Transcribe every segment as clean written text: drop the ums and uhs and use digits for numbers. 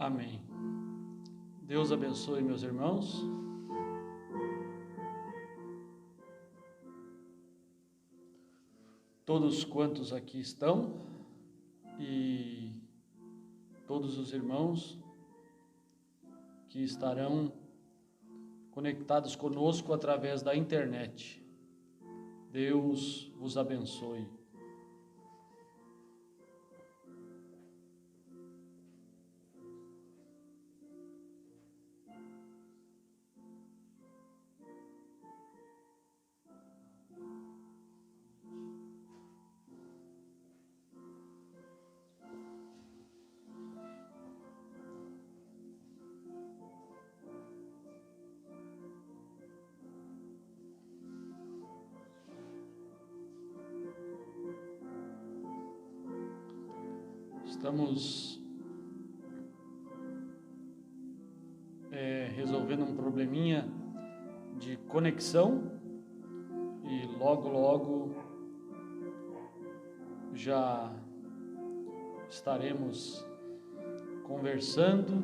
Amém. Deus abençoe, meus irmãos. Todos quantos aqui estão e todos os irmãos que estarão conectados conosco através da internet. Deus vos abençoe. Estamos resolvendo um probleminha de conexão e logo já estaremos conversando,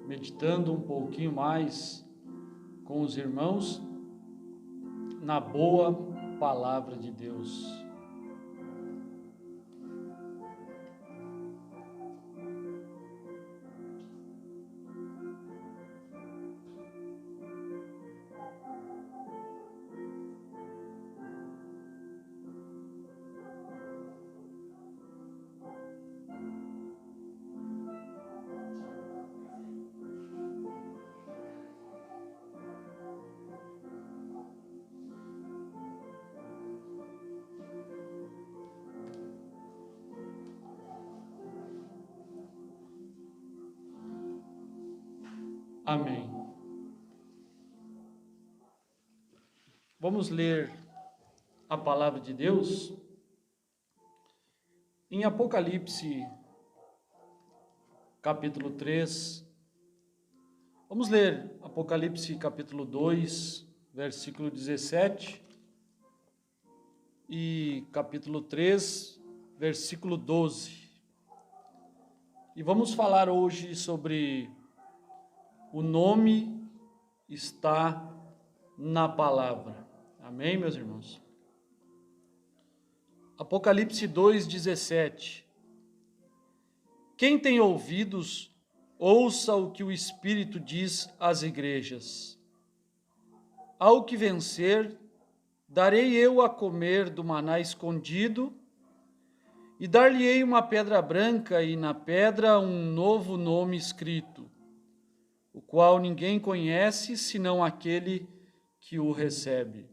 meditando um pouquinho mais com os irmãos na boa palavra de Deus. Amém. Vamos ler a palavra de Deus em Apocalipse, capítulo 3. Vamos ler Apocalipse, capítulo 2, versículo 17 e capítulo 3, versículo 12. E vamos falar hoje sobre o nome está na palavra. Amém, meus irmãos? Apocalipse 2:17. Quem tem ouvidos, ouça o que o Espírito diz às igrejas. Ao que vencer, darei eu a comer do maná escondido, e dar-lhe-ei uma pedra branca, e na pedra um novo nome escrito, o qual ninguém conhece, senão aquele que o recebe.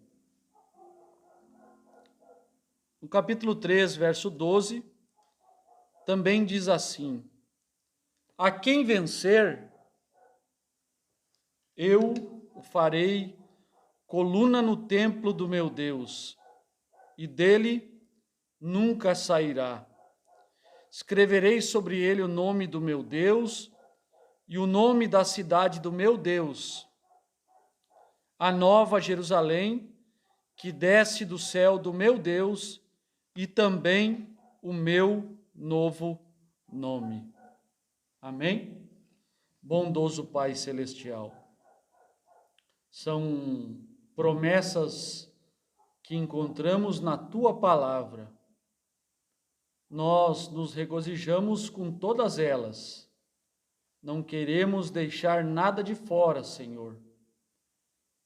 No capítulo 3, verso 12, também diz assim: a quem vencer, eu o farei coluna no templo do meu Deus, e dele nunca sairá. Escreverei sobre ele o nome do meu Deus e o nome da cidade do meu Deus, a nova Jerusalém, que desce do céu do meu Deus, e também o meu novo nome. Amém? Bondoso Pai Celestial, são promessas que encontramos na Tua palavra. Nós nos regozijamos com todas elas. Não queremos deixar nada de fora, Senhor.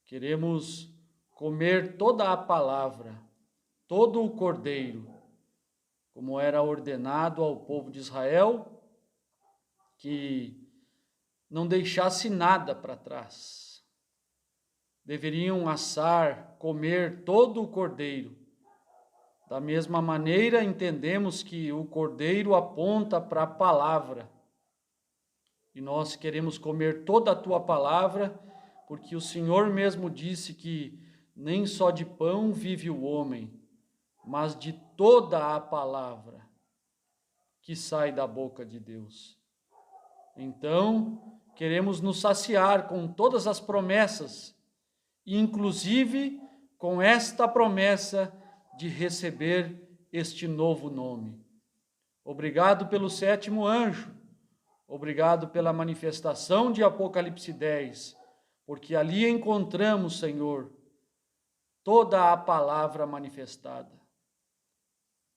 Queremos comer toda a palavra, todo o cordeiro, como era ordenado ao povo de Israel, que não deixasse nada para trás. Deveriam assar, comer todo o cordeiro. Da mesma maneira, entendemos que o cordeiro aponta para a palavra. E nós queremos comer toda a Tua palavra, porque o Senhor mesmo disse que nem só de pão vive o homem, mas de toda a palavra que sai da boca de Deus. Então, queremos nos saciar com todas as promessas, inclusive com esta promessa de receber este novo nome. Obrigado pelo sétimo anjo, Obrigado pela manifestação de Apocalipse 10, porque ali encontramos, Senhor, toda a palavra manifestada.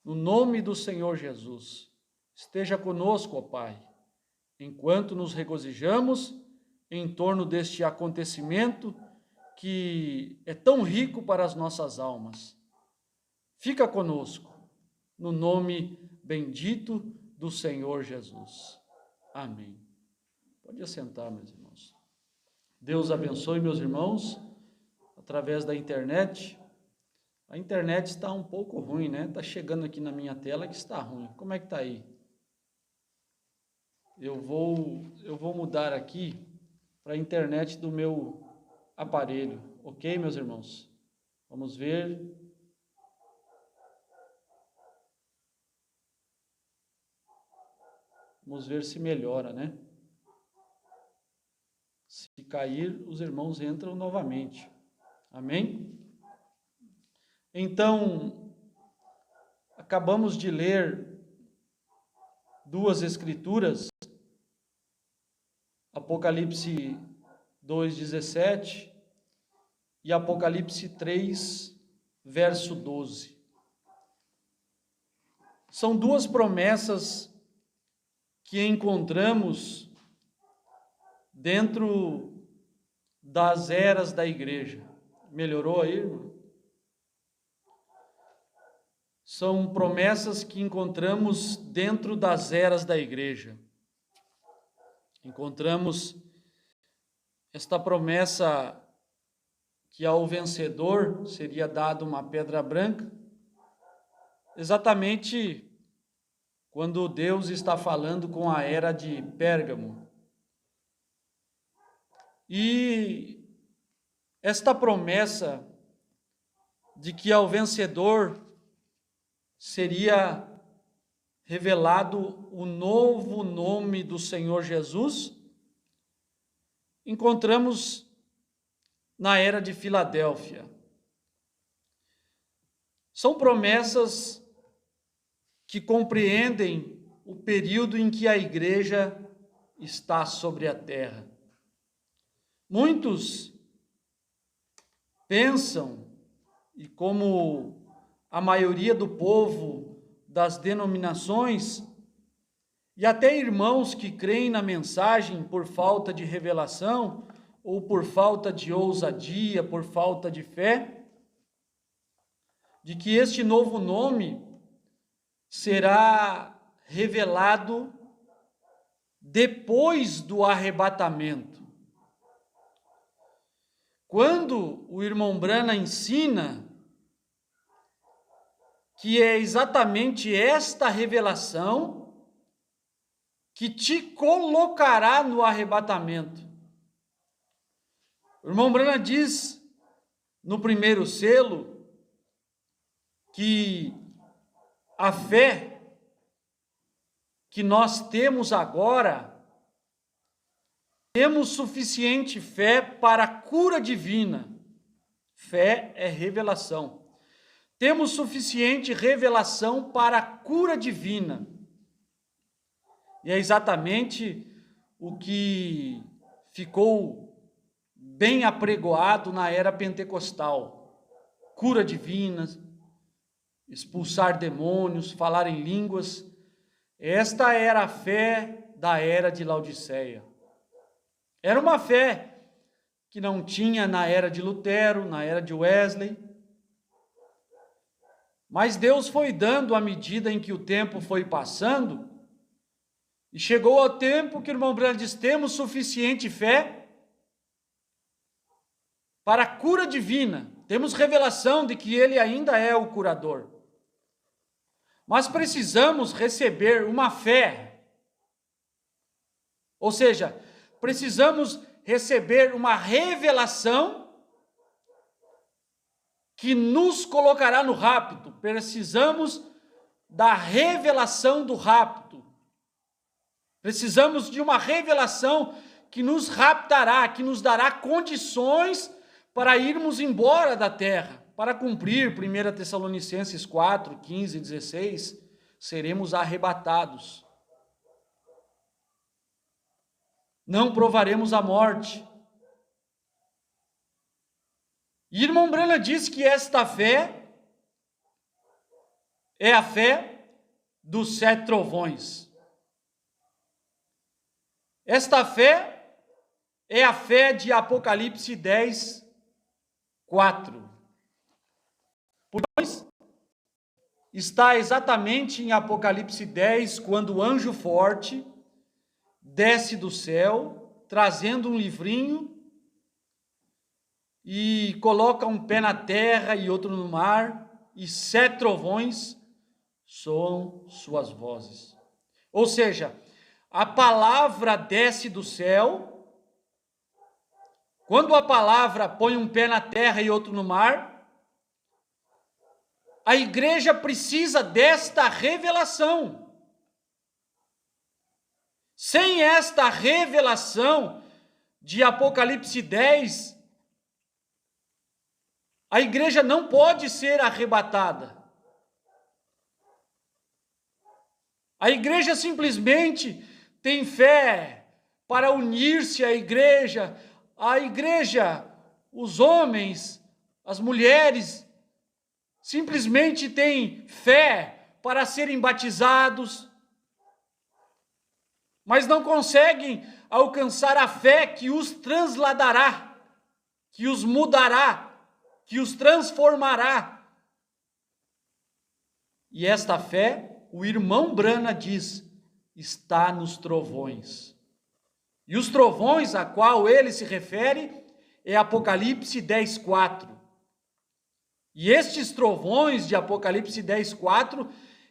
No nome do Senhor Jesus, esteja conosco, ó Pai, enquanto nos regozijamos em torno deste acontecimento que é tão rico para as nossas almas. Fica conosco, no nome bendito do Senhor Jesus. Amém. Pode assentar, meus irmãos. Deus abençoe, meus irmãos, através da internet. A internet está um pouco ruim, né? Está chegando aqui na minha tela que está ruim. Como é que está aí? Eu vou mudar aqui para a internet do meu aparelho. Ok, meus irmãos? Vamos ver. Vamos ver se melhora, né? Se cair, os irmãos entram novamente. Amém? Então, acabamos de ler duas escrituras, Apocalipse 2:17 e Apocalipse 3, verso 12. São duas promessas que encontramos dentro das eras da igreja. Melhorou aí, irmão? São promessas que encontramos dentro das eras da igreja. Encontramos esta promessa que ao vencedor seria dado uma pedra branca, exatamente quando Deus está falando com a era de Pérgamo. E esta promessa de que ao vencedor seria revelado o novo nome do Senhor Jesus, encontramos na era de Filadélfia. São promessas que compreendem o período em que a igreja está sobre a terra. Muitos pensam, e como a maioria do povo das denominações, e até irmãos que creem na mensagem por falta de revelação, ou por falta de ousadia, por falta de fé, de que este novo nome será revelado depois do arrebatamento. Quando o irmão Branham ensina que é exatamente esta revelação que te colocará no arrebatamento. O irmão Branham diz no primeiro selo que a fé que nós temos agora, temos suficiente fé para a cura divina. Fé é revelação. Temos suficiente revelação para a cura divina. E é exatamente o que ficou bem apregoado na era pentecostal. Cura divina, expulsar demônios, falar em línguas. Esta era a fé da era de Laodiceia. Era uma fé que não tinha na era de Lutero, na era de Wesley. Mas Deus foi dando à medida em que o tempo foi passando, e chegou ao tempo que o irmão Branham diz: temos suficiente fé para a cura divina. Temos revelação de que Ele ainda é o curador. Mas precisamos receber uma fé. Ou seja, precisamos receber uma revelação que nos colocará no rapto. Precisamos da revelação do rapto. Precisamos de uma revelação que nos raptará, que nos dará condições para irmos embora da terra, para cumprir 1 Tessalonicenses 4, 15 e 16, seremos arrebatados. não provaremos a morte. E irmão Branham diz que esta fé é a fé dos 7 trovões. Esta fé é a fé de Apocalipse 10, 4. Pois está exatamente em Apocalipse 10, quando o anjo forte desce do céu, trazendo um livrinho, e coloca um pé na terra e outro no mar, e 7 trovões soam suas vozes. Ou seja, a palavra desce do céu. Quando a palavra põe um pé na terra e outro no mar, a igreja precisa desta revelação. Sem esta revelação de Apocalipse 10, a igreja não pode ser arrebatada. A igreja simplesmente tem fé para unir-se à igreja. A igreja, os homens, as mulheres, simplesmente têm fé para serem batizados, mas não conseguem alcançar a fé que os transladará, que os mudará, que os transformará. E esta fé, o irmão Branham diz, está nos trovões. E os trovões a qual ele se refere é Apocalipse 10, 4. E estes trovões de Apocalipse 10, 4,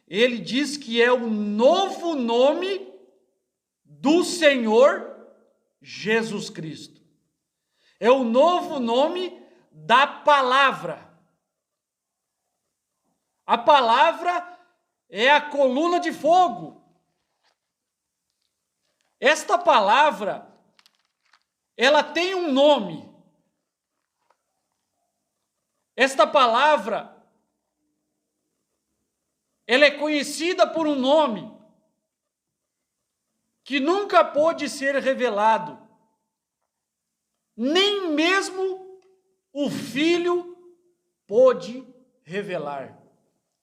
ele diz que é o novo nome do Senhor Jesus Cristo. É o novo nome da palavra. A palavra é a coluna de fogo. Esta palavra, ela tem um nome. Esta palavra, ela é conhecida por um nome que nunca pôde ser revelado. Nem mesmo o Filho pôde revelar.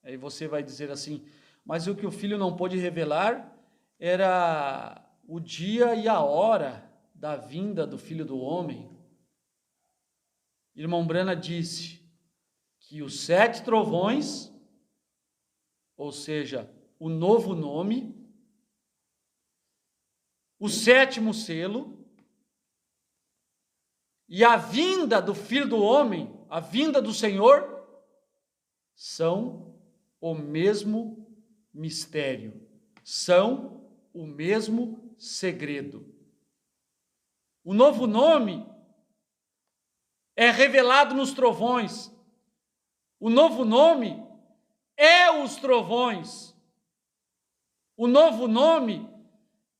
Aí você vai dizer assim, mas o que o Filho não pôde revelar era o dia e a hora da vinda do Filho do Homem. Irmão Branham disse que os 7 trovões, ou seja, o novo nome, o 7º selo, e a vinda do Filho do Homem, a vinda do Senhor, são o mesmo mistério, são o mesmo segredo. O novo nome é revelado nos trovões. O novo nome é os trovões. O novo nome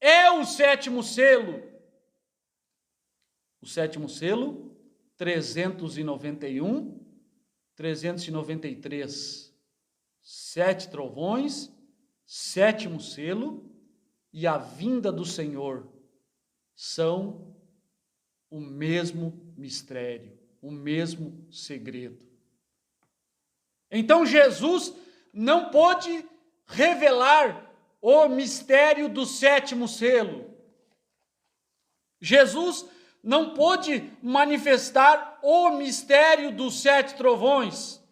é o 7º selo. O 7º selo, 391, 393. 7 trovões, 7º selo e a vinda do Senhor são o mesmo mistério, o mesmo segredo. Então Jesus não pôde revelar o mistério do 7º selo. Jesus não pôde manifestar o mistério dos 7 trovões.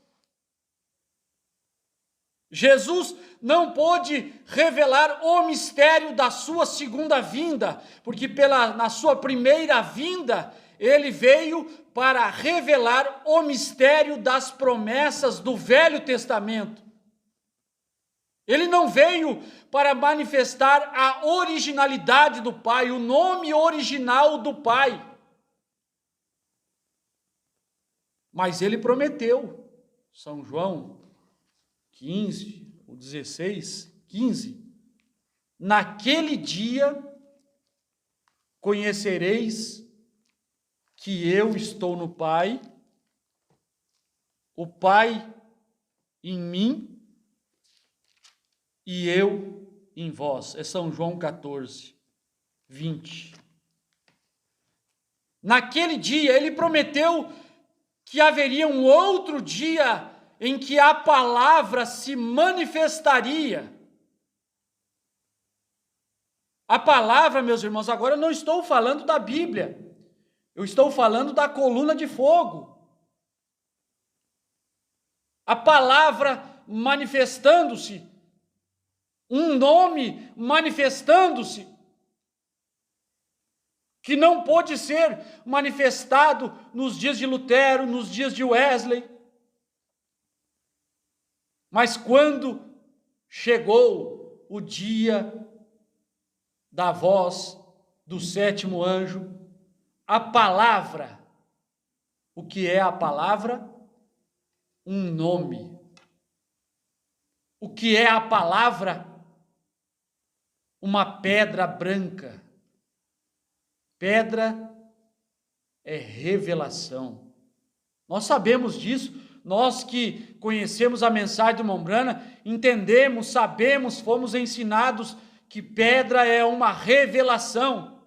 Jesus não pôde revelar o mistério da sua segunda vinda, porque na sua primeira vinda, ele veio para revelar o mistério das promessas do Velho Testamento. Ele não veio para manifestar a originalidade do Pai, o nome original do Pai. Mas ele prometeu, São João 15, ou 16, 15, naquele dia conhecereis que eu estou no Pai, o Pai em mim e eu em vós. É São João 14, 20. Naquele dia, ele prometeu que haveria um outro dia em que a palavra se manifestaria. A palavra, meus irmãos, agora eu não estou falando da Bíblia, eu estou falando da coluna de fogo. A palavra manifestando-se, um nome manifestando-se, que não pôde ser manifestado nos dias de Lutero, nos dias de Wesley. Mas quando chegou o dia da voz do sétimo anjo, a palavra, o que é a palavra? Um nome. O que é a palavra? Uma pedra branca. Pedra é revelação. Nós sabemos disso, nós que conhecemos a mensagem do Mombrana, entendemos, sabemos, fomos ensinados que pedra é uma revelação.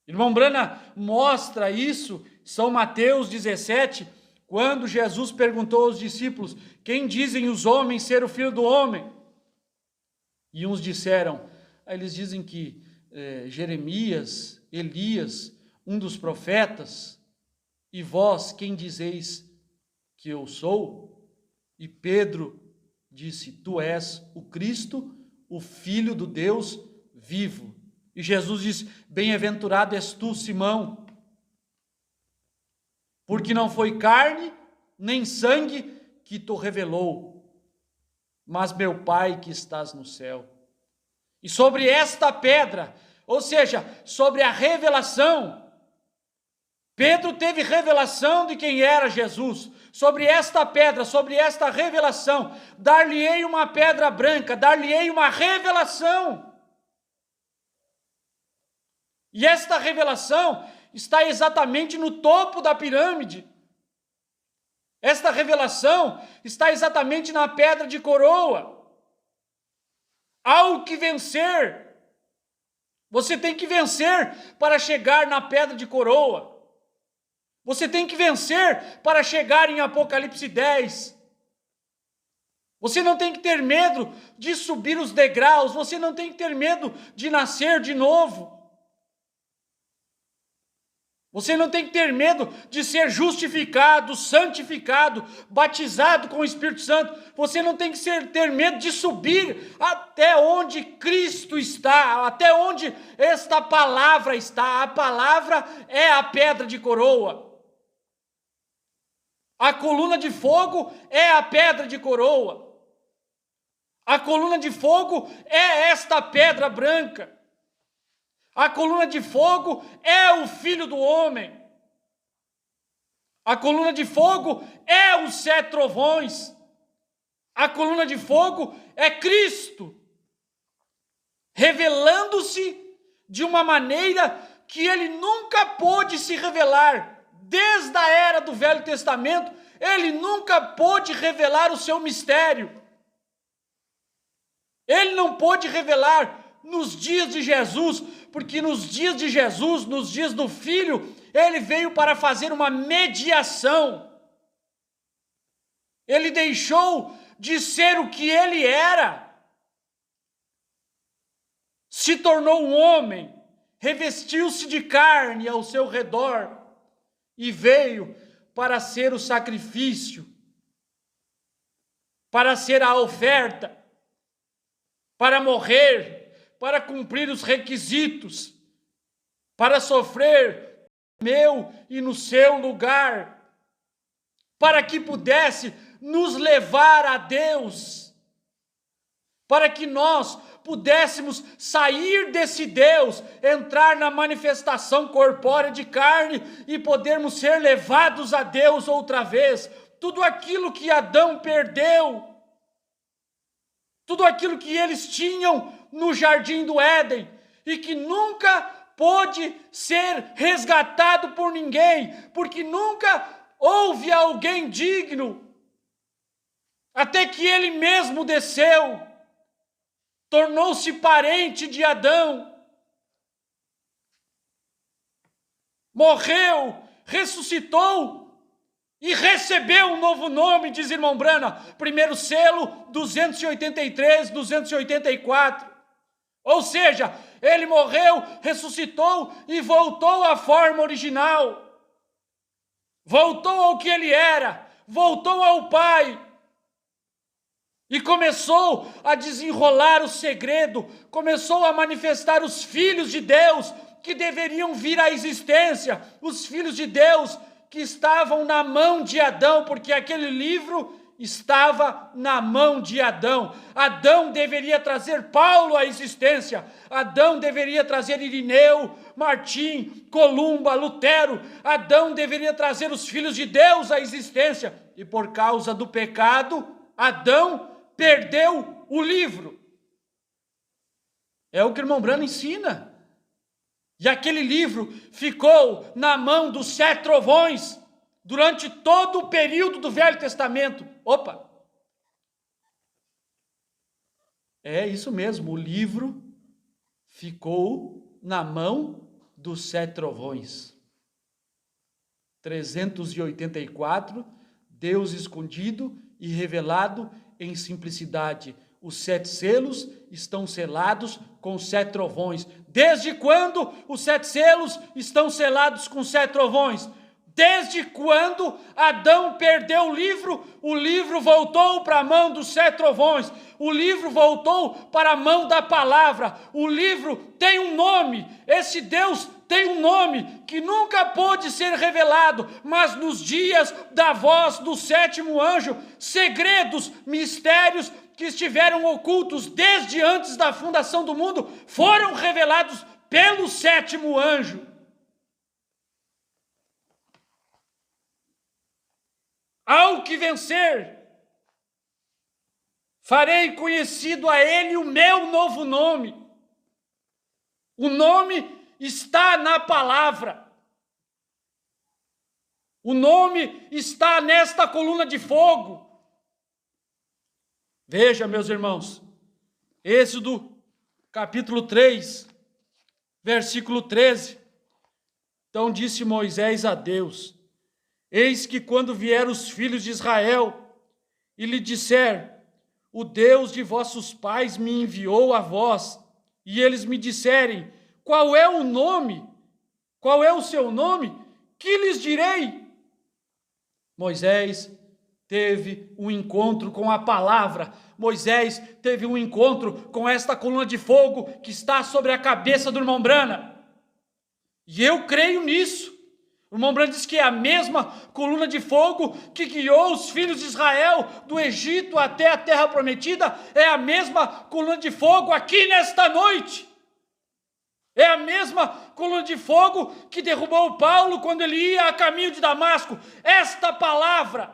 Irmão Brana mostra isso, São Mateus 17, quando Jesus perguntou aos discípulos: quem dizem os homens ser o Filho do Homem? E uns disseram, eles dizem que Jeremias, Elias, um dos profetas, e vós, quem dizeis que eu sou? E Pedro disse, tu és o Cristo, o Filho do Deus vivo. E Jesus disse, bem-aventurado és tu, Simão, porque não foi carne nem sangue que te revelou, mas meu Pai que estás no céu. E sobre esta pedra, ou seja, sobre a revelação, Pedro teve revelação de quem era Jesus. Sobre esta pedra, sobre esta revelação, dar-lhe-ei uma pedra branca, dar-lhe-ei uma revelação. E esta revelação está exatamente no topo da pirâmide. Esta revelação está exatamente na pedra de coroa. Há o que vencer. Você tem que vencer para chegar na pedra de coroa. Você tem que vencer para chegar em Apocalipse 10. Você não tem que ter medo de subir os degraus. Você não tem que ter medo de nascer de novo. Você não tem que ter medo de ser justificado, santificado, batizado com o Espírito Santo. Você não tem que ter medo de subir até onde Cristo está, até onde esta palavra está. A palavra é a pedra de coroa. A coluna de fogo é a pedra de coroa. A coluna de fogo é esta pedra branca. A coluna de fogo é o Filho do Homem. A coluna de fogo é os 7 trovões. A coluna de fogo é Cristo, revelando-se de uma maneira que ele nunca pôde se revelar. Desde a era do Velho Testamento, ele nunca pôde revelar o seu mistério. Ele não pôde revelar nos dias de Jesus, porque nos dias de Jesus, nos dias do Filho, ele veio para fazer uma mediação. Ele deixou de ser o que ele era. Se tornou um homem, revestiu-se de carne ao seu redor e veio para ser o sacrifício, para ser a oferta, para morrer, para cumprir os requisitos, para sofrer no meu e no seu lugar, para que pudesse nos levar a Deus, para que nós pudéssemos sair desse Deus, entrar na manifestação corpórea de carne e podermos ser levados a Deus outra vez. Tudo aquilo que Adão perdeu, tudo aquilo que eles tinham no jardim do Éden e que nunca pôde ser resgatado por ninguém, porque nunca houve alguém digno, até que ele mesmo desceu, tornou-se parente de Adão. morreu, ressuscitou e recebeu um novo nome, diz irmão Brana. Primeiro selo, 283, 284. Ou seja, ele morreu, ressuscitou e voltou à forma original. Voltou ao que ele era, voltou ao Pai. E começou a desenrolar o segredo, começou a manifestar os filhos de Deus que deveriam vir à existência, os filhos de Deus que estavam na mão de Adão, porque aquele livro estava na mão de Adão. Adão deveria trazer Paulo à existência, Adão deveria trazer Irineu, Martim, Columba, Lutero, Adão deveria trazer os filhos de Deus à existência, e por causa do pecado, Adão perdeu o livro. É o que o irmão Brana ensina. E aquele livro ficou na mão dos 7 trovões durante todo o período do Velho Testamento. Opa! É isso mesmo, o livro ficou na mão dos 7 trovões. 384, Deus escondido e revelado em simplicidade. Os 7 selos estão selados com 7 trovões. Desde quando os 7 selos estão selados com 7 trovões? Desde quando Adão perdeu o livro voltou para a mão dos 7 trovões. O livro voltou para a mão da palavra. O livro tem um nome. Esse Deus tem um nome que nunca pôde ser revelado, mas nos dias da voz do 7º anjo, segredos, mistérios que estiveram ocultos desde antes da fundação do mundo, foram revelados pelo 7º anjo. Ao que vencer, farei conhecido a ele o meu novo nome. O nome está na palavra. O nome está nesta coluna de fogo. Veja, meus irmãos, Êxodo capítulo 3, versículo 13. Então disse Moisés a Deus: eis que quando vier os filhos de Israel e lhe disser, o Deus de vossos pais me enviou a vós, e eles me disserem, qual é o nome? Qual é o seu nome? Que lhes direi? Moisés teve um encontro com a palavra. Moisés teve um encontro com esta coluna de fogo que está sobre a cabeça do irmão Brana. E eu creio nisso. O irmão Brana diz que é a mesma coluna de fogo que guiou os filhos de Israel do Egito até a terra prometida. É a mesma coluna de fogo aqui nesta noite. É a mesma coluna de fogo que derrubou Paulo quando ele ia a caminho de Damasco. Esta palavra,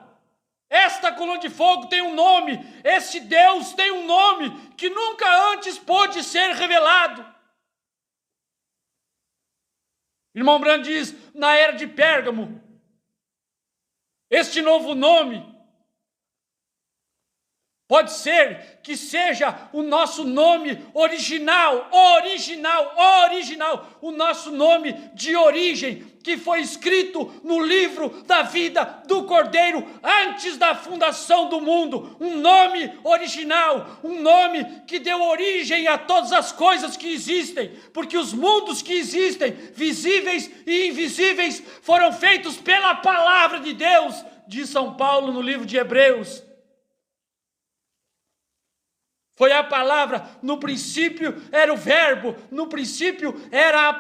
esta coluna de fogo tem um nome. Este Deus tem um nome que nunca antes pôde ser revelado. Irmão Brana diz, na era de Pérgamo, este novo nome pode ser que seja o nosso nome original, o nosso nome de origem, que foi escrito no livro da vida do Cordeiro antes da fundação do mundo. Um nome original, um nome que deu origem a todas as coisas que existem, porque os mundos que existem, visíveis e invisíveis, foram feitos pela palavra de Deus, diz São Paulo no livro de Hebreus. Foi a palavra, no princípio era o verbo, no princípio era a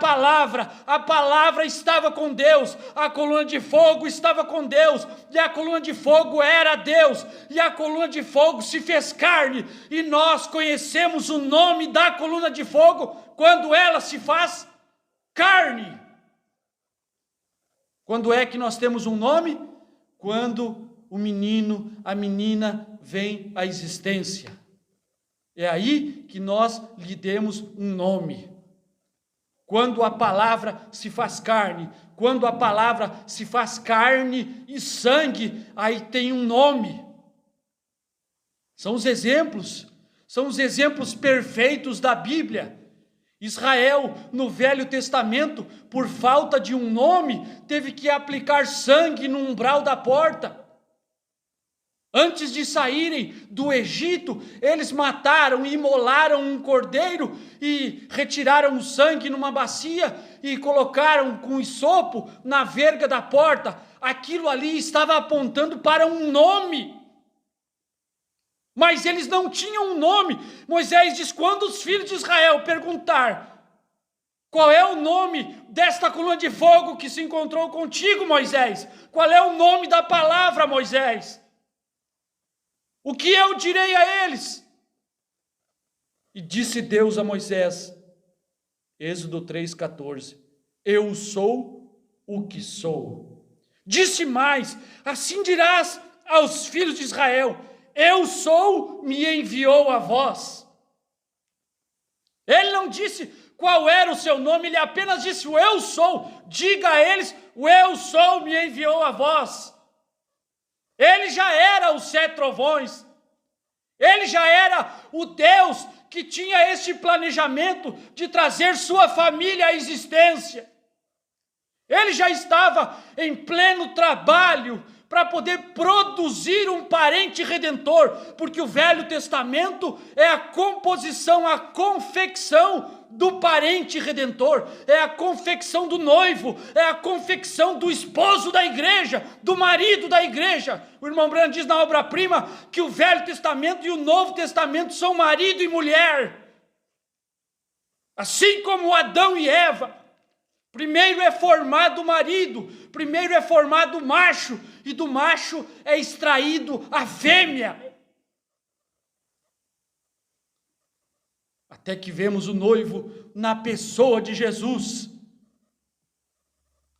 palavra estava com Deus, a coluna de fogo estava com Deus, e a coluna de fogo era Deus, e a coluna de fogo se fez carne, e nós conhecemos o nome da coluna de fogo quando ela se faz carne. Quando é que nós temos um nome? Quando o menino, a menina vem à existência. É aí que nós lhe demos um nome. Quando a palavra se faz carne, quando a palavra se faz carne e sangue, aí tem um nome. São os exemplos perfeitos da Bíblia. Israel, no Velho Testamento, por falta de um nome, teve que aplicar sangue no umbral da porta. Antes de saírem do Egito, eles mataram e imolaram um cordeiro e retiraram o sangue numa bacia e colocaram com hisopo na verga da porta. Aquilo ali estava apontando para um nome. Mas eles não tinham um nome. Moisés diz: quando os filhos de Israel perguntar qual é o nome desta coluna de fogo que se encontrou contigo, Moisés? Qual é o nome da palavra, Moisés? O que eu direi a eles? E disse Deus a Moisés, Êxodo 3,14, eu sou o que sou. Disse mais, assim dirás aos filhos de Israel, eu sou, me enviou a vós. Ele não disse qual era o seu nome, ele apenas disse o eu sou. Diga a eles, o eu sou me enviou a vós. Ele já era os 7 trovões. Ele já era o Deus que tinha este planejamento de trazer sua família à existência. Ele já estava em pleno trabalho para poder produzir um parente redentor, porque o Velho Testamento é a composição, a confecção do parente redentor, é a confecção do noivo, é a confecção do esposo da igreja, do marido da igreja. O irmão Branham diz na obra-prima que o Velho Testamento e o Novo Testamento são marido e mulher. Assim como Adão e Eva, primeiro é formado o marido, primeiro é formado o macho, e do macho é extraído a fêmea. Até que vemos o noivo na pessoa de Jesus.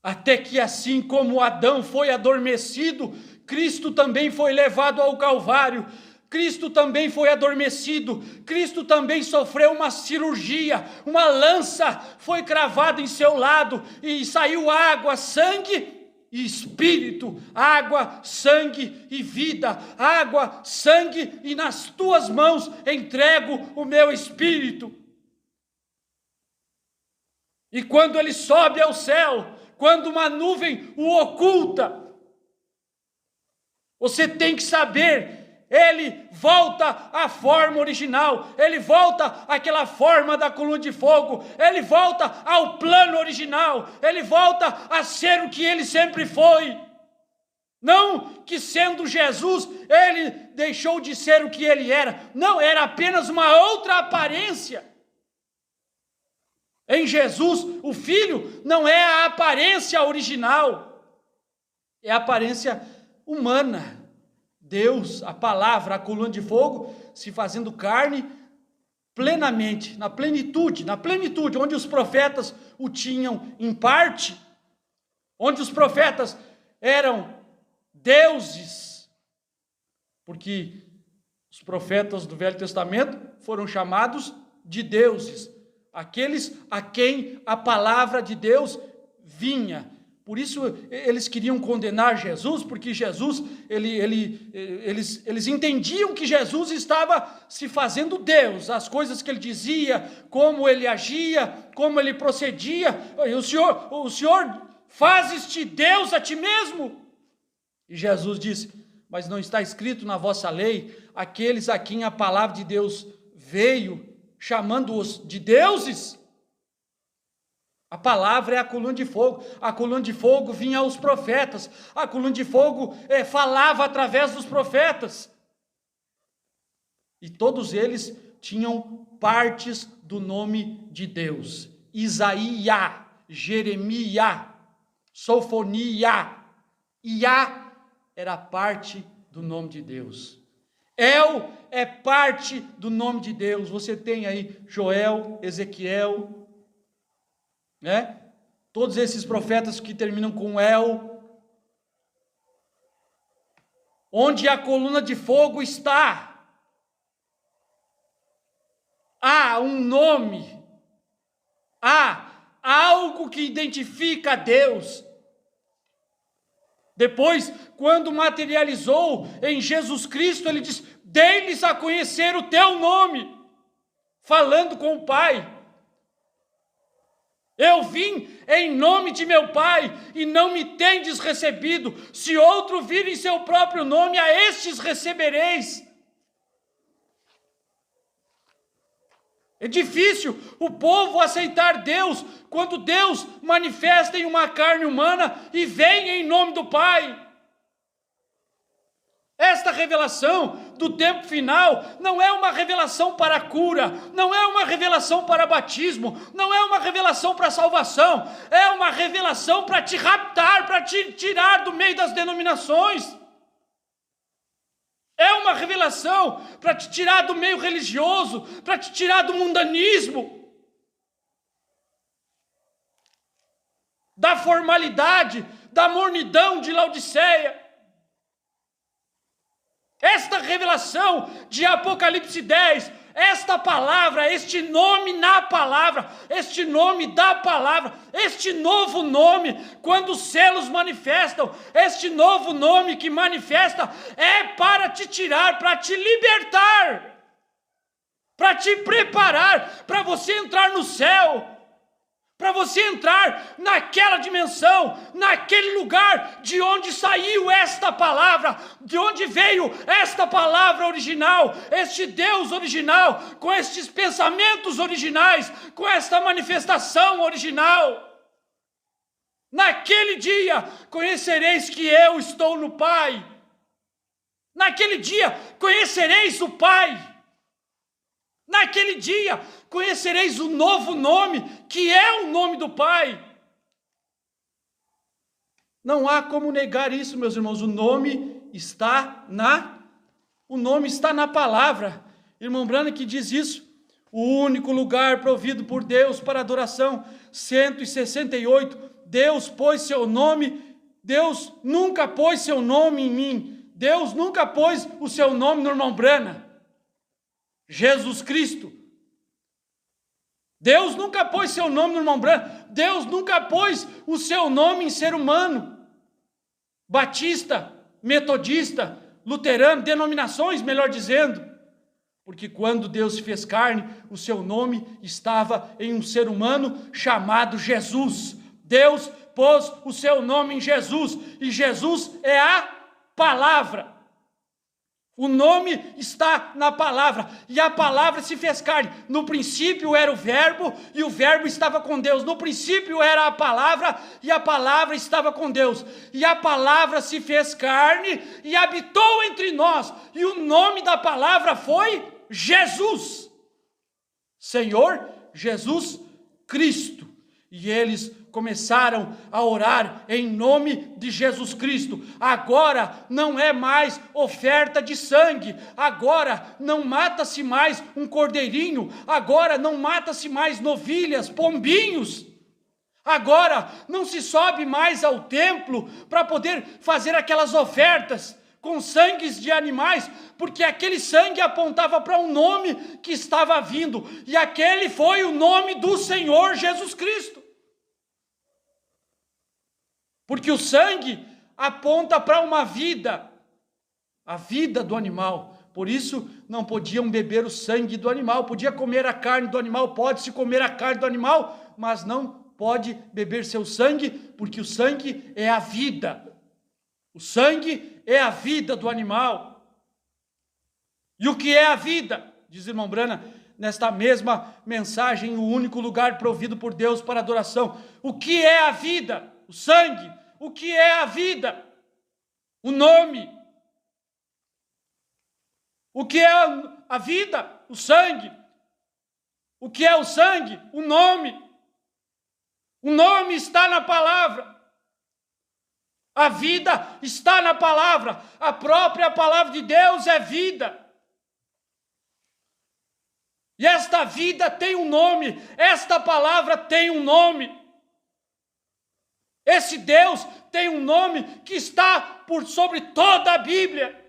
Até que assim como Adão foi adormecido, Cristo também foi levado ao Calvário. Cristo também foi adormecido, Cristo também sofreu uma cirurgia, uma lança foi cravada em seu lado e saiu água, sangue e espírito, água, sangue e vida, água, sangue e nas tuas mãos entrego o meu espírito. E quando ele sobe ao céu, quando uma nuvem o oculta, você tem que saber, ele volta à forma original, ele volta àquela forma da coluna de fogo, ele volta ao plano original, ele volta a ser o que ele sempre foi. Não que sendo Jesus, ele deixou de ser o que ele era, não, era apenas uma outra aparência. Em Jesus, o Filho não é a aparência original, é a aparência humana. Deus, a palavra, a coluna de fogo, se fazendo carne plenamente, na plenitude, onde os profetas o tinham em parte, onde os profetas eram deuses, porque os profetas do Velho Testamento foram chamados de deuses, aqueles a quem a palavra de Deus vinha. Por isso eles queriam condenar Jesus, porque Jesus, eles entendiam que Jesus estava se fazendo Deus, as coisas que ele dizia, como ele agia, como ele procedia. E o Senhor fazes-te Deus a ti mesmo. E Jesus disse, mas não está escrito na vossa lei, aqueles a quem a palavra de Deus veio, chamando-os de deuses? A palavra é a coluna de fogo. A coluna de fogo vinha aos profetas. A coluna de fogo falava através dos profetas. E todos eles tinham partes do nome de Deus. Isaías, Jeremias, Sofonia. Iá era parte do nome de Deus. El é parte do nome de Deus. Você tem aí Joel, Ezequiel, né? Todos esses profetas que terminam com El. Onde a coluna de fogo está, há um nome, há algo que identifica a Deus. Depois, quando materializou em Jesus Cristo, ele diz, dei-lhes a conhecer o teu nome, falando com o Pai. Eu vim em nome de meu Pai, e não me tendes recebido. Se outro vir em seu próprio nome, a estes recebereis. É difícil o povo aceitar Deus, quando Deus manifesta em uma carne humana e vem em nome do Pai. Esta revelação do tempo final não é uma revelação para a cura, não é uma revelação para batismo, não é uma revelação para salvação, é uma revelação para te raptar, para te tirar do meio das denominações. É uma revelação para te tirar do meio religioso, para te tirar do mundanismo, da formalidade, da mornidão de Laodiceia. Esta revelação de Apocalipse 10, esta palavra, este nome na palavra, este nome da palavra, este novo nome, quando os selos manifestam, este novo nome que manifesta é para te tirar, para te libertar, para te preparar, para você entrar no céu, para você entrar naquela dimensão, naquele lugar de onde saiu esta palavra, de onde veio esta palavra original, este Deus original, com estes pensamentos originais, com esta manifestação original. Naquele dia conhecereis que eu estou no Pai. Naquele dia conhecereis o Pai. Naquele dia conhecereis o novo nome, que é o nome do Pai. Não há como negar isso, meus irmãos. O nome está na palavra. Irmão Branham que diz isso. O único lugar provido por Deus para adoração, 168. Deus pôs seu nome. Deus nunca pôs seu nome em mim. Deus nunca pôs o seu nome no irmão Branham. Jesus Cristo. Deus nunca pôs seu nome no irmão Branham. Deus nunca pôs o seu nome em ser humano. Batista, metodista, luterano, denominações, melhor dizendo. Porque quando Deus se fez carne, o seu nome estava em um ser humano chamado Jesus. Deus pôs o seu nome em Jesus. E Jesus é a palavra. O nome está na palavra, e a palavra se fez carne. No princípio era o verbo, e o verbo estava com Deus. No princípio era a palavra, e a palavra estava com Deus. E a palavra se fez carne, e habitou entre nós. E o nome da palavra foi Jesus. Senhor Jesus Cristo. E eles começaram a orar em nome de Jesus Cristo. Agora não é mais oferta de sangue. Agora não mata-se mais um cordeirinho. Agora não mata-se mais novilhas, pombinhos. Agora não se sobe mais ao templo para poder fazer aquelas ofertas com sangues de animais, porque aquele sangue apontava para um nome que estava vindo. E aquele foi o nome do Senhor Jesus Cristo. Porque o sangue aponta para uma vida, a vida do animal. Por isso não podiam beber o sangue do animal. Podia comer a carne do animal, pode-se comer a carne do animal, mas não pode beber seu sangue, porque o sangue é a vida. O sangue é a vida do animal. E o que é a vida? Diz o irmão Branham, nesta mesma mensagem, o único lugar provido por Deus para adoração. O que é a vida? O sangue. O que é a vida? O nome. O que é a vida? O sangue. O que é o sangue? O nome. O nome está na palavra. A vida está na palavra. A própria palavra de Deus é vida. E esta vida tem um nome. Esta palavra tem um nome. Esse Deus tem um nome que está por sobre toda a Bíblia.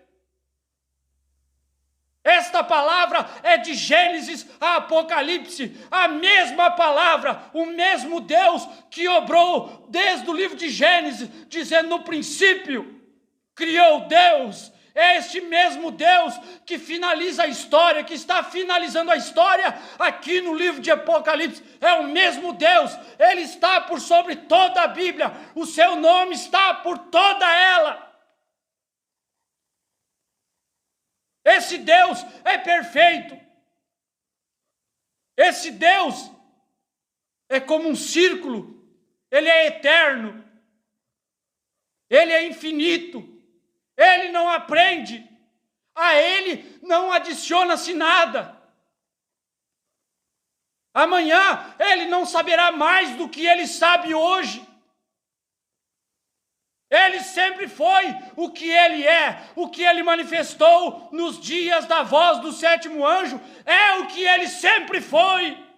Esta palavra é de Gênesis a Apocalipse, a mesma palavra, o mesmo Deus que obrou desde o livro de Gênesis, dizendo: no princípio criou Deus, É este mesmo Deus que finaliza a história, que está finalizando a história aqui no livro de Apocalipse. É o mesmo Deus, Ele está por sobre toda a Bíblia, o seu nome está por toda ela. Esse Deus é perfeito. Esse Deus é como um círculo, Ele é eterno, Ele é infinito. Ele não aprende, a Ele não adiciona-se nada. Amanhã Ele não saberá mais do que Ele sabe hoje. Ele sempre foi o que Ele é, o que Ele manifestou nos dias da voz do sétimo anjo, é o que Ele sempre foi.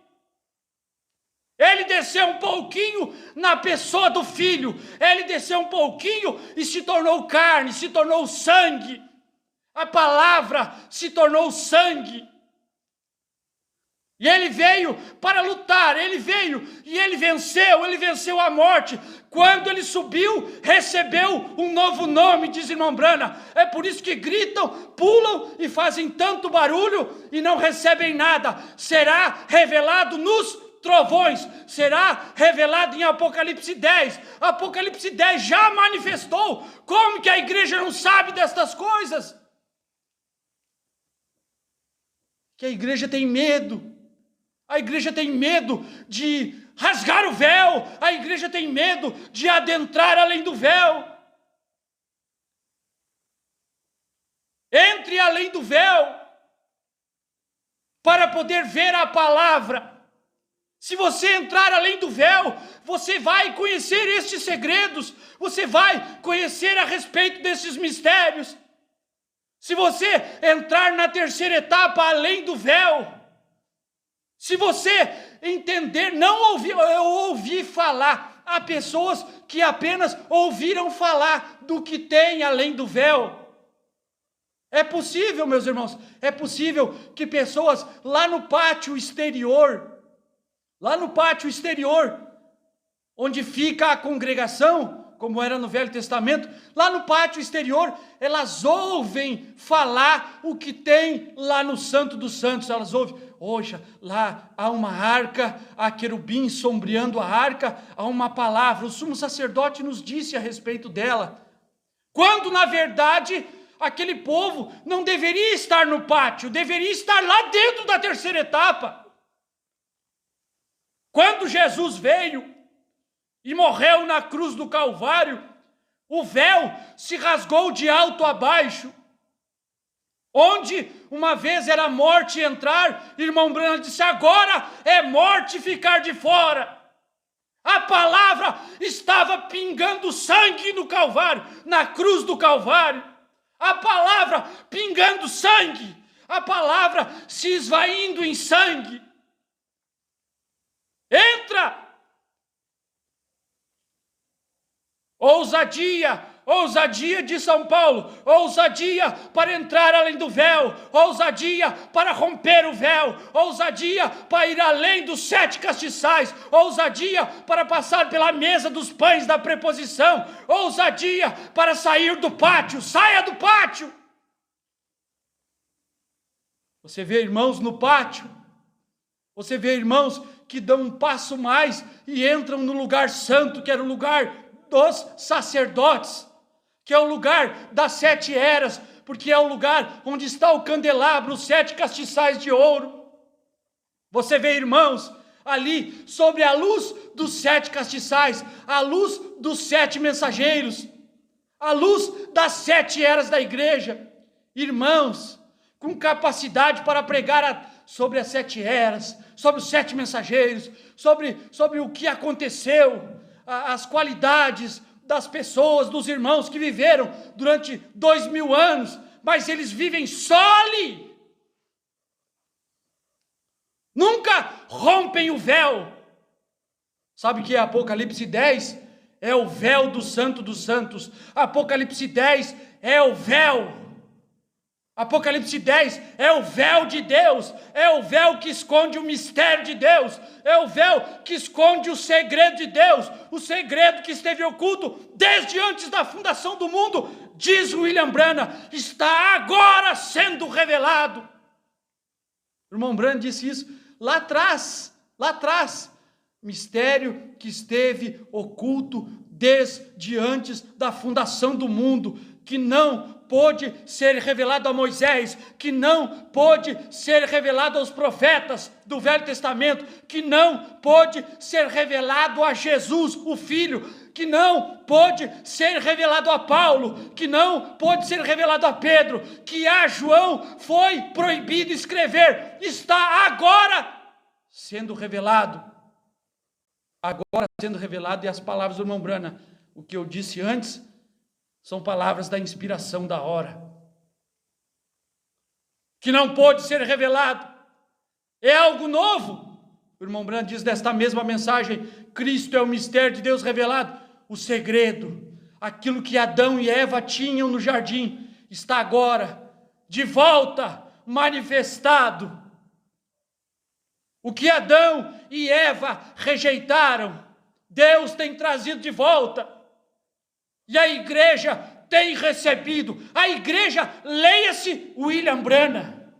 Ele desceu um pouquinho na pessoa do Filho, Ele desceu um pouquinho e se tornou carne, se tornou sangue. A palavra se tornou sangue. E Ele veio para lutar, Ele veio e Ele venceu a morte. Quando Ele subiu, recebeu um novo nome, diz irmão Brana. É por isso que gritam, pulam e fazem tanto barulho e não recebem nada. Será revelado nos trovões, será revelado em Apocalipse 10. Apocalipse 10 já manifestou. Como que a igreja não sabe destas coisas? Que a igreja tem medo. A igreja tem medo de rasgar o véu. A igreja tem medo de adentrar além do véu. Entre além do véu para poder ver a palavra. Se você entrar além do véu, você vai conhecer estes segredos, você vai conhecer a respeito desses mistérios. Se você entrar na terceira etapa, além do véu, se você entender, não ouvir falar, há pessoas que apenas ouviram falar do que tem além do véu. É possível, meus irmãos, é possível que pessoas lá no pátio exterior, onde fica a congregação, como era no Velho Testamento, lá no pátio exterior, elas ouvem falar o que tem lá no Santo dos Santos. Elas ouvem, hoje lá há uma arca, há querubins sombreando a arca, há uma palavra, o sumo sacerdote nos disse a respeito dela. Quando, na verdade, aquele povo não deveria estar no pátio, deveria estar lá dentro da terceira etapa. Quando Jesus veio e morreu na cruz do Calvário, o véu se rasgou de alto a baixo. Onde uma vez era morte entrar, irmão Branham disse, agora é morte ficar de fora. A palavra estava pingando sangue no Calvário, na cruz do Calvário. A palavra pingando sangue, a palavra se esvaindo em sangue. Entra! Ousadia de São Paulo, ousadia para entrar além do véu, ousadia para romper o véu, ousadia para ir além dos 7 castiçais, ousadia para passar pela mesa dos pães da preposição, ousadia para sair do pátio, saia do pátio. Você vê irmãos no pátio, você vê irmãos que dão um passo mais e entram no lugar santo, que era o lugar dos sacerdotes, que é o lugar das 7 eras, porque é o lugar onde está o candelabro, os 7 castiçais de ouro. Você vê irmãos ali sobre a luz dos 7 castiçais, a luz dos 7 mensageiros, a luz das 7 eras da igreja, irmãos com capacidade para pregar sobre as 7 eras, sobre os 7 mensageiros, sobre o que aconteceu, as qualidades das pessoas, dos irmãos que viveram durante 2000 anos, mas eles vivem só ali. Nunca rompem o véu. Sabe que Apocalipse 10 é o véu do Santo dos Santos. Apocalipse 10 é o véu. Apocalipse 10 é o véu de Deus, é o véu que esconde o mistério de Deus, é o véu que esconde o segredo de Deus, o segredo que esteve oculto desde antes da fundação do mundo, diz William Branham, está agora sendo revelado. O irmão Branham disse isso lá atrás, mistério que esteve oculto desde antes da fundação do mundo, que não pôde ser revelado a Moisés, que não pôde ser revelado aos profetas do Velho Testamento, que não pôde ser revelado a Jesus, o Filho, que não pôde ser revelado a Paulo, que não pôde ser revelado a Pedro, que a João foi proibido escrever, está agora sendo revelado. Agora sendo revelado, e as palavras do irmão Branham, o que eu disse antes, são palavras da inspiração da hora, que não pôde ser revelado, é algo novo. O irmão Branham diz desta mesma mensagem, Cristo é o mistério de Deus revelado, o segredo, aquilo que Adão e Eva tinham no jardim, está agora, de volta, manifestado. O que Adão e Eva rejeitaram, Deus tem trazido de volta. E a igreja tem recebido. A igreja, leia-se William Branham.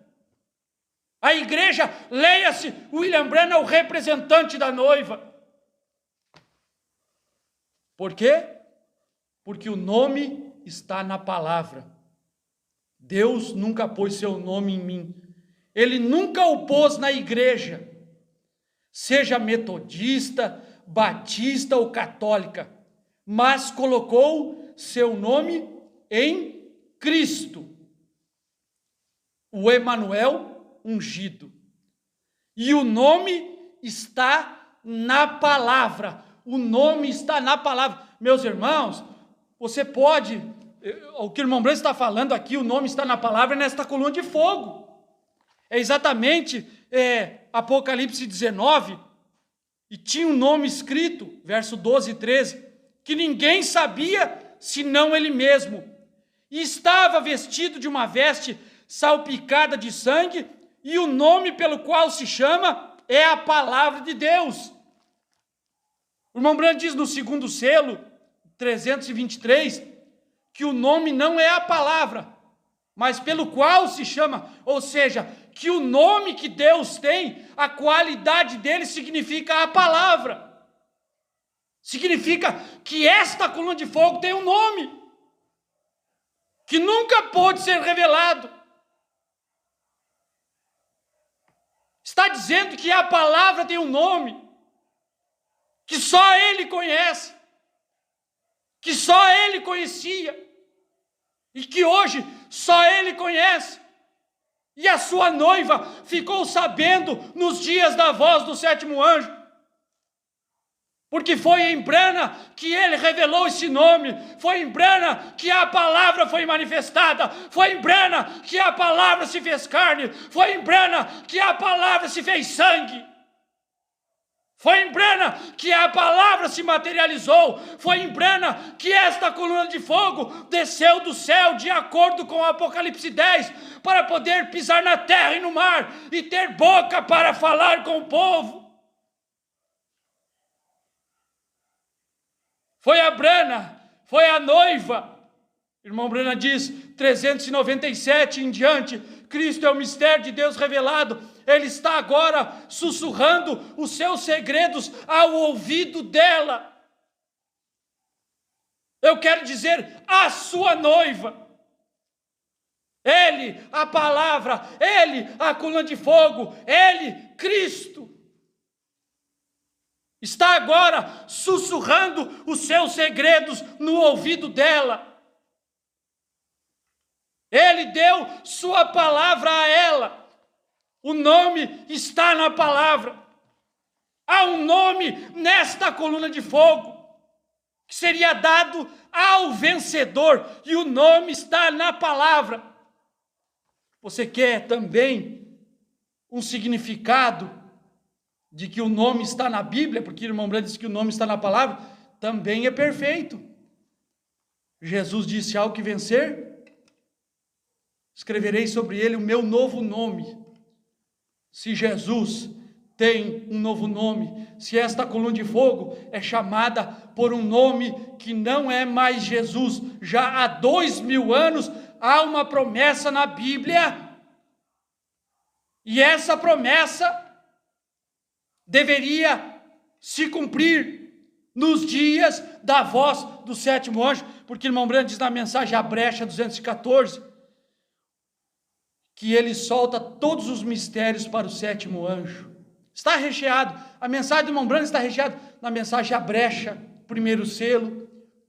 A igreja, leia-se William Branham, o representante da noiva. Por quê? Porque o nome está na palavra. Deus nunca pôs seu nome em mim. Ele nunca o pôs na igreja. Seja metodista, batista ou católica, mas colocou seu nome em Cristo, o Emanuel ungido. E o nome está na palavra. O nome está na palavra. Meus irmãos, você pode, o que o irmão Branham está falando aqui, o nome está na palavra nesta coluna de fogo. É exatamente Apocalipse 19, e tinha um nome escrito, verso 12 e 13, que ninguém sabia senão ele mesmo, e estava vestido de uma veste salpicada de sangue, e o nome pelo qual se chama é a palavra de Deus. O irmão Branham diz no segundo selo, 323, que o nome não é a palavra, mas pelo qual se chama, ou seja, que o nome que Deus tem, a qualidade dele significa a palavra. Significa que esta coluna de fogo tem um nome, que nunca pôde ser revelado. Está dizendo que a palavra tem um nome, que só ele conhece, que só ele conhecia, e que hoje só ele conhece. E a sua noiva ficou sabendo nos dias da voz do sétimo anjo, porque foi em Branham que ele revelou esse nome, foi em Branham que a palavra foi manifestada, foi em Branham que a palavra se fez carne, foi em Branham que a palavra se fez sangue. Foi em Branham que a palavra se materializou. Foi em Branham que esta coluna de fogo desceu do céu, de acordo com o Apocalipse 10, para poder pisar na terra e no mar, e ter boca para falar com o povo. Foi a Branham, foi a noiva. Irmão Branham diz, 397 em diante, Cristo é o mistério de Deus revelado. Ele está agora sussurrando os seus segredos ao ouvido dela. Eu quero dizer, a sua noiva. Ele, a palavra, ele, a coluna de fogo, ele, Cristo, está agora sussurrando os seus segredos no ouvido dela. Ele deu sua palavra a ela. O nome está na palavra. Há um nome nesta coluna de fogo que seria dado ao vencedor, e o nome está na palavra. Você quer também um significado de que o nome está na Bíblia, porque o irmão Branham disse que o nome está na palavra? Também é perfeito. Jesus disse: ao que vencer, escreverei sobre ele o meu novo nome. Se Jesus tem um novo nome, se esta coluna de fogo é chamada por um nome que não é mais Jesus, já há 2000 anos há uma promessa na Bíblia, e essa promessa deveria se cumprir nos dias da voz do sétimo anjo, porque irmão Brando diz na mensagem A Brecha 214, que ele solta todos os mistérios para o sétimo anjo. Está recheado, a mensagem do irmão Brando está recheada na mensagem A Brecha, primeiro selo.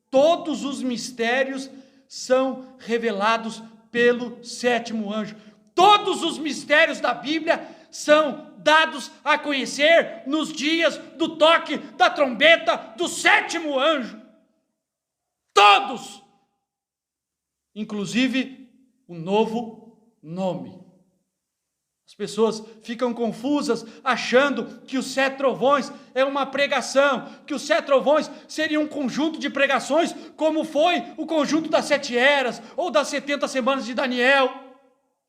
Todos os mistérios são revelados pelo sétimo anjo. Todos os mistérios da Bíblia são dados a conhecer nos dias do toque da trombeta do sétimo anjo. Todos! Inclusive o novo nome. As pessoas ficam confusas achando que os 7 trovões é uma pregação, que os 7 trovões seria um conjunto de pregações, como foi o conjunto das 7 eras, ou das 70 semanas de Daniel,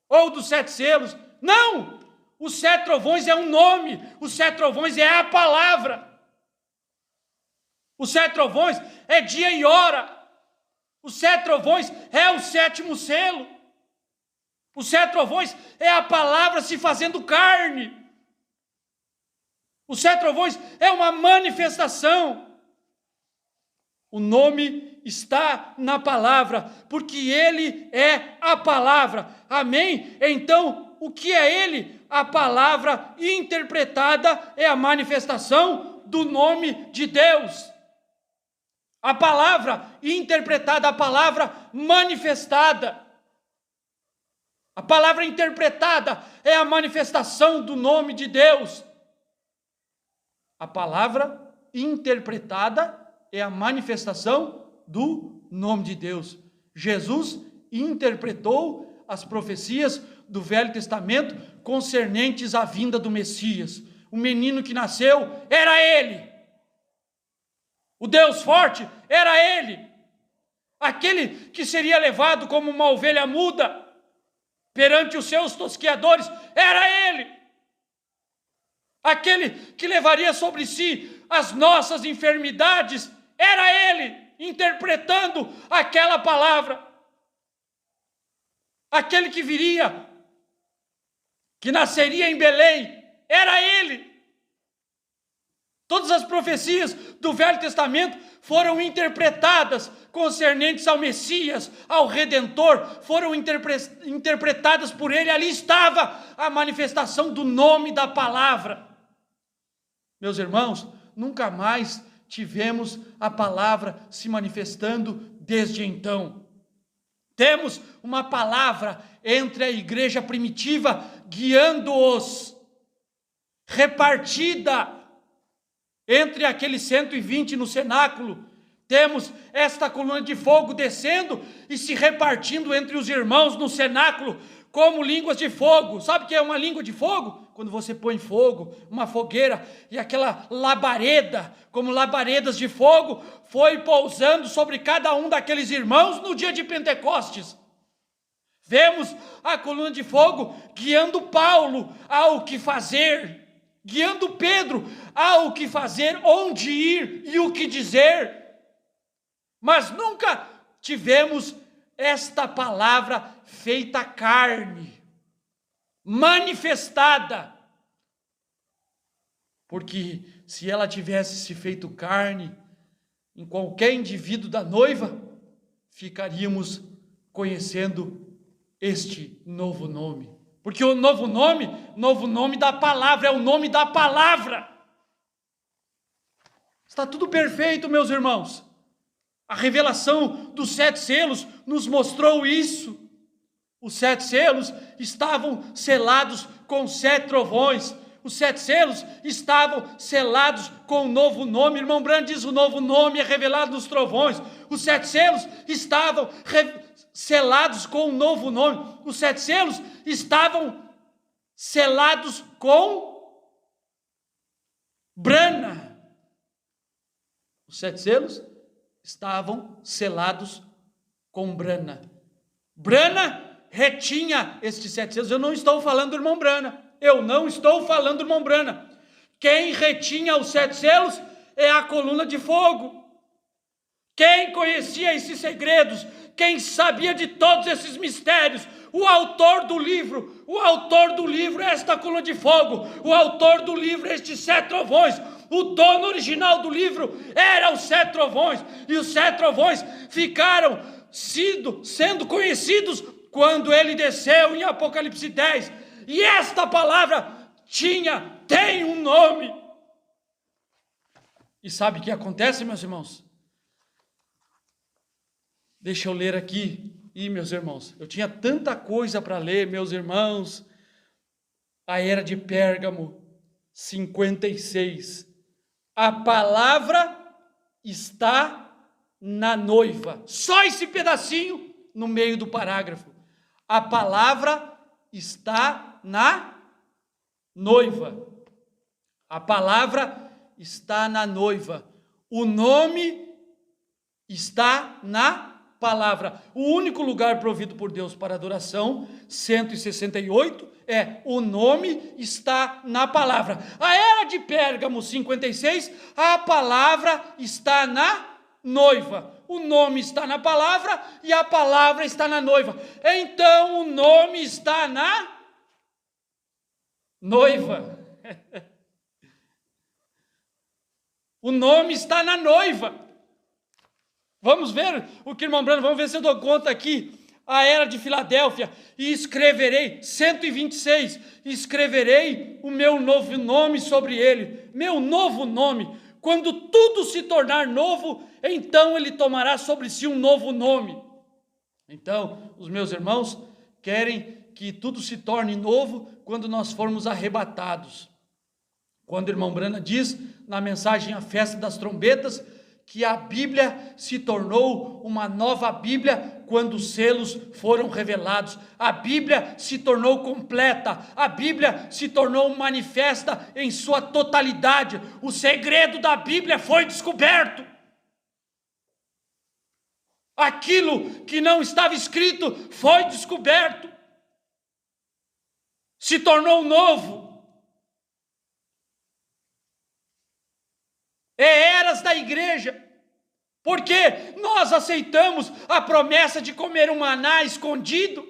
ou dos 7 selos. Não! Os 7 trovões é um nome, os 7 trovões é a palavra. Os 7 trovões é dia e hora. Os 7 trovões é o 7º selo. Os 7 trovões é a palavra se fazendo carne. Os 7 trovões é uma manifestação. O nome está na palavra, porque ele é a palavra. Amém? Então, o que é ele? A palavra interpretada é a manifestação do nome de Deus. A palavra interpretada, a palavra manifestada. A palavra interpretada é a manifestação do nome de Deus. A palavra interpretada é a manifestação do nome de Deus. Jesus interpretou as profecias do Velho Testamento concernentes à vinda do Messias. O menino que nasceu era ele. O Deus forte era ele. Aquele que seria levado como uma ovelha muda perante os seus tosqueadores, era ele. Aquele que levaria sobre si as nossas enfermidades, era ele, interpretando aquela palavra. Aquele que viria, que nasceria em Belém, era ele. Todas as profecias do Velho Testamento foram interpretadas concernentes ao Messias, ao Redentor, foram interpretadas por ele. Ali estava a manifestação do nome da palavra. Meus irmãos, nunca mais tivemos a palavra se manifestando desde então. Temos uma palavra entre a igreja primitiva, guiando-os, repartida entre aqueles 120 no cenáculo. Temos esta coluna de fogo descendo e se repartindo entre os irmãos no cenáculo, como línguas de fogo. Sabe o que é uma língua de fogo? Quando você põe fogo, uma fogueira, e aquela labareda, como labaredas de fogo, foi pousando sobre cada um daqueles irmãos no dia de Pentecostes. Vemos a coluna de fogo guiando Paulo ao que fazer, guiando Pedro ao que fazer, onde ir e o que dizer. Mas nunca tivemos esta palavra feita carne, manifestada. Porque se ela tivesse se feito carne em qualquer indivíduo da noiva, ficaríamos conhecendo este novo nome. Porque o novo nome da palavra, é o nome da palavra. Está tudo perfeito, meus irmãos. A revelação dos 7 selos nos mostrou isso. Os 7 selos estavam selados com 7 trovões. Os 7 selos estavam selados com o novo nome. Irmão Brando diz, o novo nome é revelado nos trovões. Os 7 selos estavam selados com o novo nome. Os 7 selos estavam selados com brana. Os 7 selos estavam selados com brana. Brana retinha estes 7 selos. Eu não estou falando do irmão Brana. Eu não estou falando do irmão Brana. Quem retinha os 7 selos é a coluna de fogo. Quem conhecia esses segredos, quem sabia de todos esses mistérios, o autor do livro é esta coluna de fogo, o autor do livro é estes 7 trovões, o dono original do livro era os 7 trovões, e os 7 trovões ficaram sendo conhecidos quando ele desceu em Apocalipse 10, e esta palavra tem um nome. E sabe o que acontece, meus irmãos? Deixa eu ler aqui. Meus irmãos, eu tinha tanta coisa para ler, meus irmãos. A era de Pérgamo, 56. A palavra está na noiva. Só esse pedacinho no meio do parágrafo. A palavra está na noiva. A palavra está na noiva. O nome está na palavra. O único lugar provido por Deus para adoração, 168, o nome está na palavra. A era de Pérgamo, 56, a palavra está na noiva. O nome está na palavra e a palavra está na noiva. Então o nome está na noiva. O nome está na noiva. Vamos ver o que o irmão Brano, vamos ver se eu dou conta aqui. A era de Filadélfia, e escreverei, 126, escreverei o meu novo nome sobre ele, meu novo nome. Quando tudo se tornar novo, então ele tomará sobre si um novo nome. Então, os meus irmãos querem que tudo se torne novo quando nós formos arrebatados. Quando o irmão Brana diz, na mensagem A Festa das Trombetas, que a Bíblia se tornou uma nova Bíblia quando os selos foram revelados. A Bíblia se tornou completa, a Bíblia se tornou manifesta em sua totalidade. O segredo da Bíblia foi descoberto. Aquilo que não estava escrito foi descoberto. Se tornou novo. Eras da igreja, porque nós aceitamos a promessa de comer um maná escondido,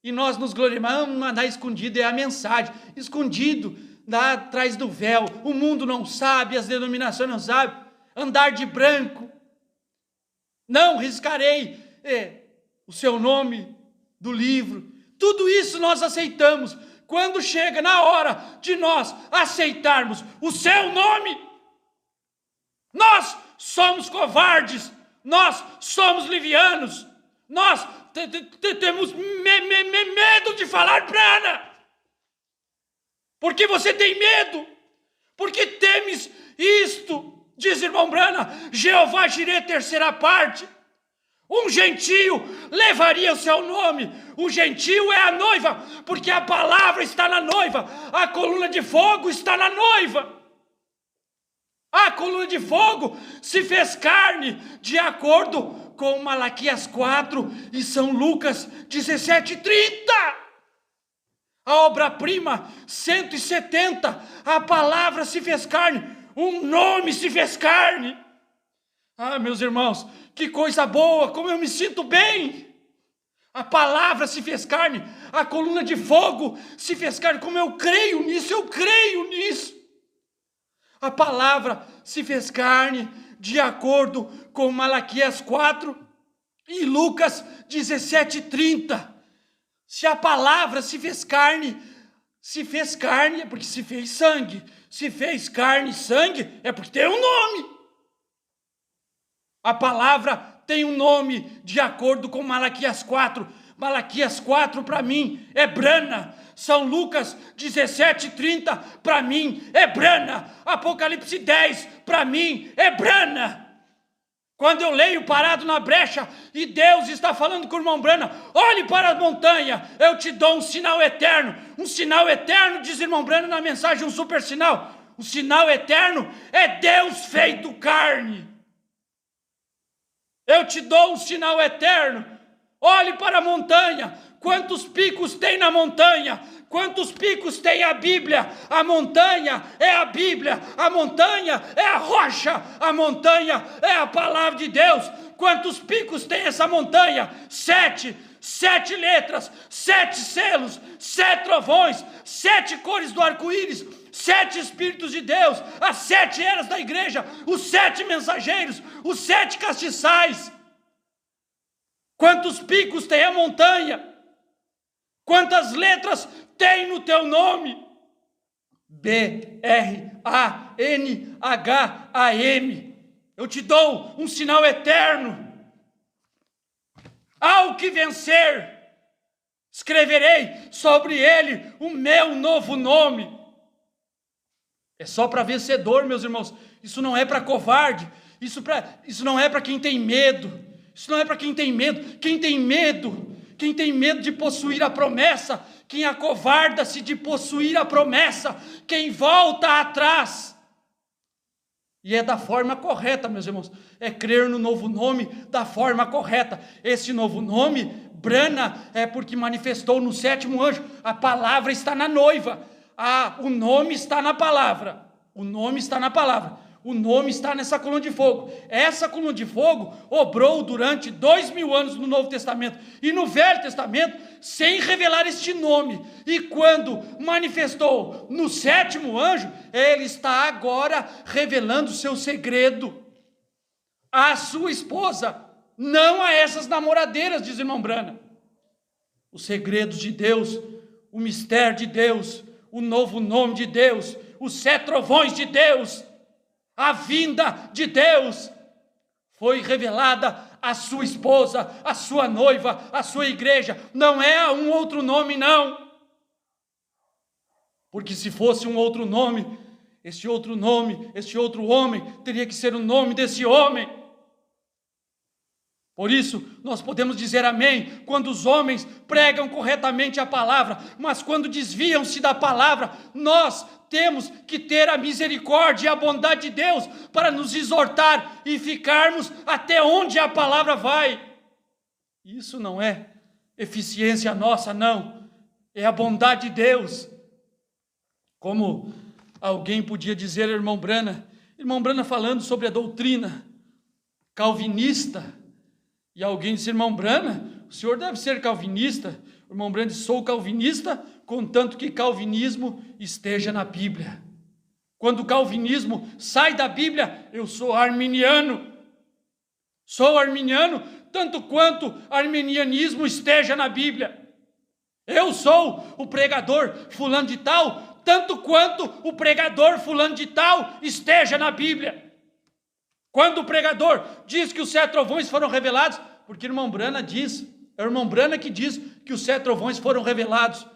e nós nos glorificamos. Um maná escondido é a mensagem, escondido lá atrás do véu, o mundo não sabe, as denominações não sabem, andar de branco, não riscarei o seu nome do livro, tudo isso nós aceitamos. Quando chega na hora de nós aceitarmos o seu nome, nós somos covardes, nós somos livianos, nós temos medo de falar Brana. Por que você tem medo? Porque temes isto, diz irmão Brana, Jeová Jireh, terceira parte. Um gentio levaria o seu nome. O gentio é a noiva, porque a palavra está na noiva, a coluna de fogo está na noiva. A coluna de fogo se fez carne, de acordo com Malaquias 4 e São Lucas 17:30. A obra-prima 170, a palavra se fez carne, um nome se fez carne. Ah, meus irmãos, que coisa boa, como eu me sinto bem. A palavra se fez carne, a coluna de fogo se fez carne, como eu creio nisso, eu creio nisso. A palavra se fez carne, de acordo com Malaquias 4 e Lucas 17:30. Se a palavra se fez carne é porque se fez sangue. Se fez carne e sangue, é porque tem um nome. A palavra tem um nome, de acordo com Malaquias 4. Malaquias 4 para mim é Brana. São Lucas 17:30 para mim é Brana. Apocalipse 10 para mim é Brana. Quando eu leio parado na brecha e Deus está falando com o irmão Brana, olhe para a montanha, eu te dou um sinal eterno. Um sinal eterno, diz o irmão Brana na mensagem, um super sinal. O sinal eterno é Deus feito carne. Eu te dou um sinal eterno. Olhe para a montanha. Quantos picos tem na montanha? Quantos picos tem a Bíblia? A montanha é a Bíblia. A montanha é a rocha. A montanha é a palavra de Deus. Quantos picos tem essa montanha? 7. 7 letras, 7 selos, 7 trovões, 7 cores do arco-íris, 7 Espíritos de Deus, as 7 eras da igreja, os 7 mensageiros, os 7 castiçais. Quantos picos tem a montanha? Quantas letras tem no teu nome? B-R-A-N-H-A-M. Eu te dou um sinal eterno. Ao que vencer, escreverei sobre ele o meu novo nome. É só para vencedor, meus irmãos. Isso não é para covarde. Isso não é para quem tem medo. Isso não é para quem tem medo. Quem tem medo de possuir a promessa, quem acovarda-se de possuir a promessa, quem volta atrás. E é da forma correta, meus irmãos. É crer no novo nome da forma correta. Esse novo nome, Brana, é porque manifestou no 7º anjo. A palavra está na noiva. O nome está na palavra. O nome está na palavra. O nome está nessa coluna de fogo. Essa coluna de fogo obrou durante 2000 anos no Novo Testamento e no Velho Testamento, sem revelar este nome. E quando manifestou no 7º anjo, ele está agora revelando o seu segredo à sua esposa, não a essas namoradeiras, diz o irmão Brana. Os segredos de Deus, o mistério de Deus, o novo nome de Deus, os 7 trovões de Deus, a vinda de Deus foi revelada à sua esposa, à sua noiva, à sua igreja. Não é a um outro nome, não. Porque se fosse um outro nome, este outro homem, teria que ser o nome desse homem. Por isso, nós podemos dizer amém quando os homens pregam corretamente a palavra, mas quando desviam-se da palavra, nós temos que ter a misericórdia e a bondade de Deus para nos exortar e ficarmos até onde a palavra vai. Isso não é eficiência nossa, não. É a bondade de Deus. Como alguém podia dizer, irmão Brana falando sobre a doutrina calvinista, e alguém disse, irmão Brana, o senhor deve ser calvinista. O irmão Brana disse, sou calvinista, contanto que calvinismo esteja na Bíblia. Quando o calvinismo sai da Bíblia, eu sou arminiano. Sou arminiano, tanto quanto arminianismo esteja na Bíblia. Eu sou o pregador fulano de tal, tanto quanto o pregador fulano de tal esteja na Bíblia. Quando o pregador diz que os 7 trovões foram revelados, porque o irmão Brana diz, é o irmão Brana que diz que os 7 trovões foram revelados.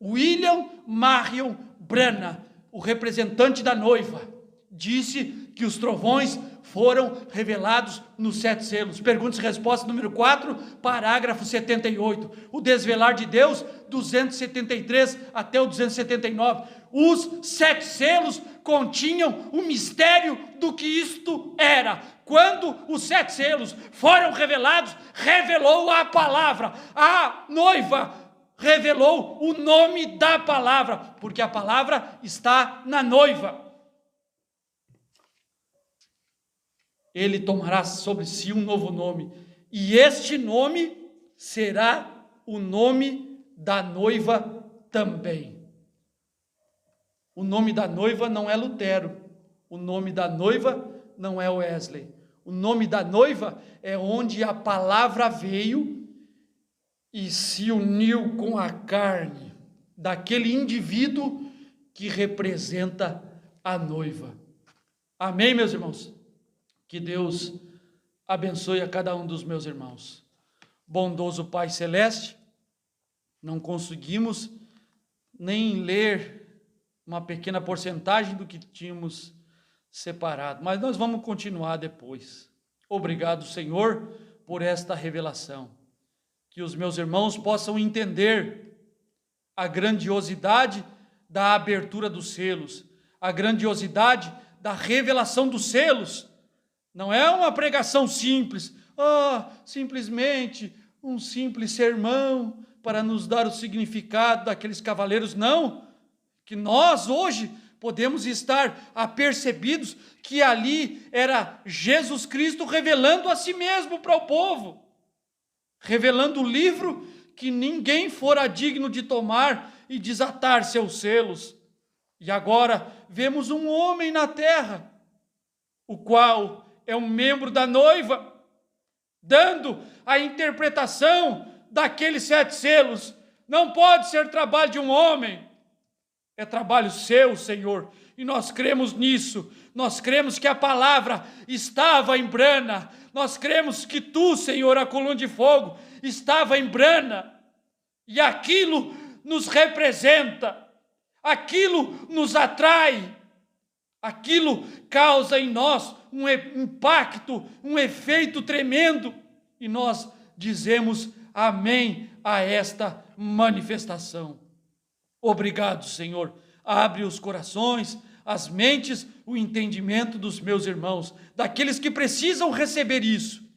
William Marion Brana, o representante da noiva, disse que os trovões foram revelados nos 7 selos. Perguntas e respostas número 4, parágrafo 78. O desvelar de Deus, 273 até o 279. Os 7 selos continham o mistério do que isto era. Quando os 7 selos foram revelados, revelou a palavra. A noiva revelou o nome da palavra, porque a palavra está na noiva. Ele tomará sobre si um novo nome, e este nome será o nome da noiva também. O nome da noiva não é Lutero, o nome da noiva não é Wesley. O nome da noiva é onde a palavra veio e se uniu com a carne daquele indivíduo que representa a noiva. Amém, meus irmãos? Que Deus abençoe a cada um dos meus irmãos. Bondoso Pai Celeste, não conseguimos nem ler uma pequena porcentagem do que tínhamos separado, mas nós vamos continuar depois. Obrigado, Senhor, por esta revelação. Que os meus irmãos possam entender a grandiosidade da abertura dos selos, a grandiosidade da revelação dos selos. Não é uma pregação simples, simplesmente um simples sermão para nos dar o significado daqueles cavaleiros, não, que nós hoje podemos estar apercebidos que ali era Jesus Cristo revelando a si mesmo para o povo, revelando o livro que ninguém fora digno de tomar e desatar seus selos. E agora vemos um homem na terra, o qual é um membro da noiva, dando a interpretação daqueles 7 selos. Não pode ser trabalho de um homem, é trabalho seu, Senhor, e nós cremos nisso. Nós cremos que a palavra estava em brana, nós cremos que tu, Senhor, a coluna de fogo, estava em brana, e aquilo nos representa, aquilo nos atrai, aquilo causa em nós um impacto, um efeito tremendo, e nós dizemos amém a esta manifestação. Obrigado, Senhor. Abre os corações, as mentes, o entendimento dos meus irmãos, daqueles que precisam receber isso,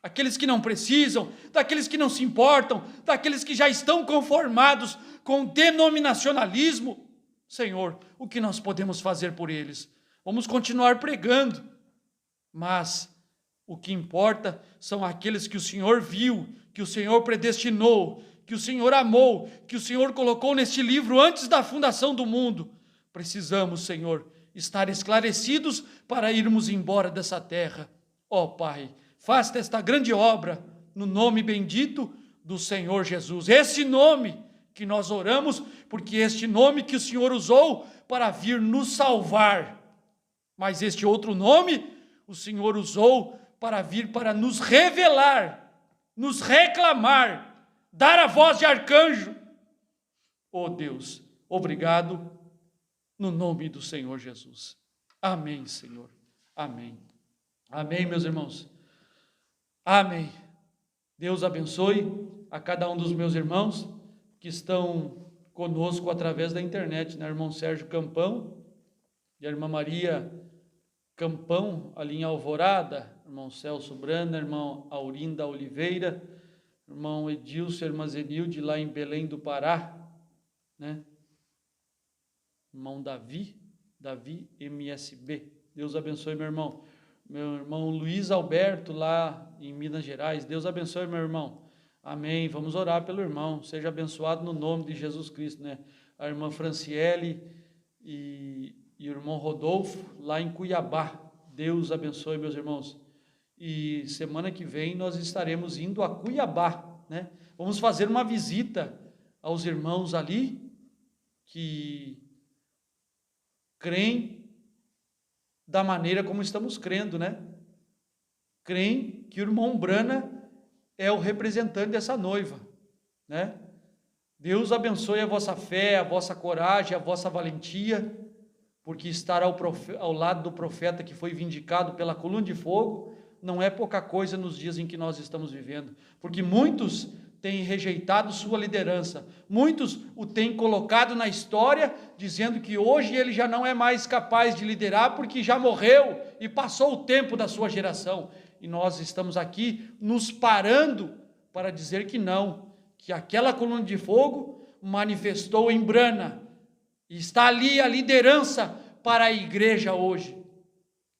aqueles que não precisam, daqueles que não se importam, daqueles que já estão conformados com o denominacionalismo. Senhor, o que nós podemos fazer por eles? Vamos continuar pregando, mas o que importa são aqueles que o Senhor viu, que o Senhor predestinou, que o Senhor amou, que o Senhor colocou neste livro antes da fundação do mundo. Precisamos, Senhor, estar esclarecidos para irmos embora dessa terra. Ó Pai, faça esta grande obra no nome bendito do Senhor Jesus. Esse nome que nós oramos, porque este nome que o Senhor usou para vir nos salvar, mas este outro nome o Senhor usou para vir para nos revelar, nos reclamar, dar a voz de arcanjo. Oh Deus, obrigado no nome do Senhor Jesus. Amém, Senhor. Amém. Amém, meus irmãos. Amém. Deus abençoe a cada um dos meus irmãos que estão conosco através da internet, né? Irmão Sérgio Campão e a irmã Maria Campão, ali em Alvorada, irmão Celso Brana, irmão Aurinda Oliveira, irmão Edilson, irmã Zenilde, lá em Belém do Pará, né? Irmão Davi MSB, Deus abençoe meu irmão Luiz Alberto, lá em Minas Gerais, Deus abençoe meu irmão, amém. Vamos orar pelo irmão, seja abençoado no nome de Jesus Cristo, né? A irmã Franciele e o irmão Rodolfo, lá em Cuiabá, Deus abençoe meus irmãos. E semana que vem nós estaremos indo a Cuiabá, né? Vamos fazer uma visita aos irmãos ali que creem da maneira como estamos crendo, né? Creem que o irmão Brana é o representante dessa noiva, né? Deus abençoe a vossa fé, a vossa coragem, a vossa valentia, porque estar ao lado do profeta que foi vindicado pela coluna de fogo não é pouca coisa nos dias em que nós estamos vivendo, porque muitos têm rejeitado sua liderança, muitos o têm colocado na história, dizendo que hoje ele já não é mais capaz de liderar, porque já morreu e passou o tempo da sua geração, e nós estamos aqui nos parando para dizer que não, que aquela coluna de fogo manifestou em Brana, e está ali a liderança para a igreja hoje,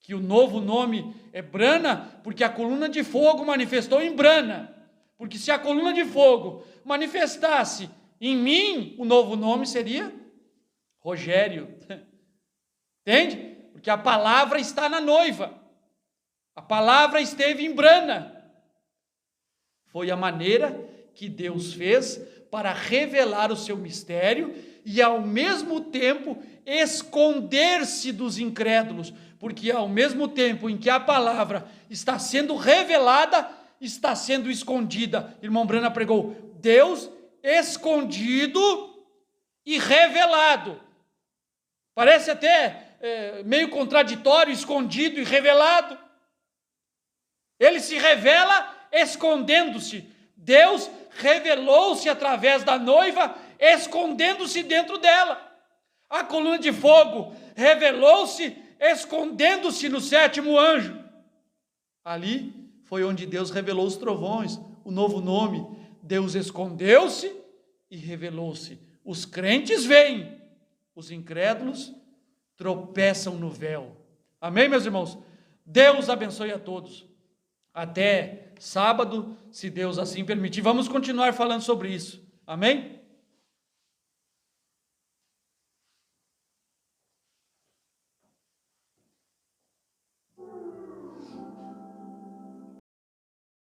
que o novo nome é Brana, porque a coluna de fogo manifestou em Brana, porque se a coluna de fogo manifestasse em mim, o novo nome seria Rogério, entende? Porque a palavra está na noiva, a palavra esteve em Brana, foi a maneira que Deus fez para revelar o seu mistério e ao mesmo tempo esconder-se dos incrédulos, porque ao mesmo tempo em que a palavra está sendo revelada, está sendo escondida. Irmão Brana pregou, Deus escondido e revelado. Parece até meio contraditório, escondido e revelado. Ele se revela escondendo-se. Deus revelou-se através da noiva, escondendo-se dentro dela. A coluna de fogo revelou-se, escondendo-se no 7º anjo. Ali foi onde Deus revelou os trovões, o novo nome, Deus escondeu-se e revelou-se. Os crentes veem, os incrédulos tropeçam no véu. Amém, meus irmãos? Deus abençoe a todos. Até sábado, se Deus assim permitir. Vamos continuar falando sobre isso. Amém?